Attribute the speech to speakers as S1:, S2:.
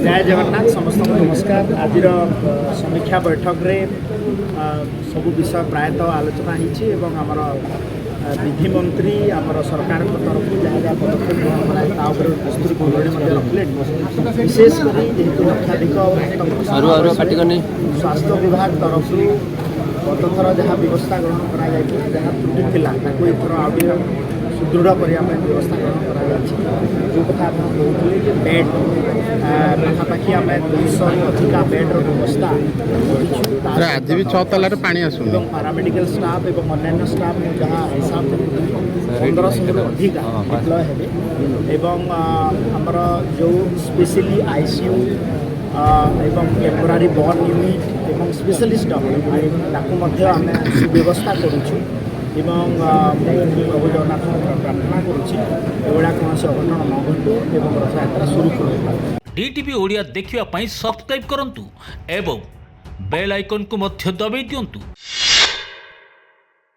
S1: जय जगन्नाथ समस्त नमस्कार। आज समीक्षा बैठक रे सब विषय प्रायतः आलोचना होती आमर विधि मंत्री आमर सरकार तरफ जहाँ जहाँ पदक्षेप ग्रहण कर विस्तृत विवरणी रखले। विशेषकर जेहेतु लक्षाधिक स्वास्थ्य विभाग तरफ गतथर जहाँ व्यवस्था ग्रहण कर त्रुटि थी आउ सुदृढ़ करने व्यवस्था ग्रहण कर कथा कहते बेड पाखापाखि आम 200 अधिका बेड्र व्यवस्था
S2: आज भी 6 तालार पानी आसु
S1: पारामेडिकल स्टाफ और अन्य स्टाफ जहाँ हिसाब 1500 अधिका डिप्लय हेबे आमर जो स्पेशली आईसीयू एवं टेम्पोरारी बर्न यूनिट एवं स्पेशलिस्ट आम सुव्यवस्था करुँ प्रभु जगन्नाथ प्रार्थना करुँगा कौन अघटन न घटू एवं रथयात्रा सुरुखुरु।
S3: डीटीवी ओडिया देखिवा पई सब्सक्राइब करंतु एवं बेल आइकन को मध्य दबाई दियंतु।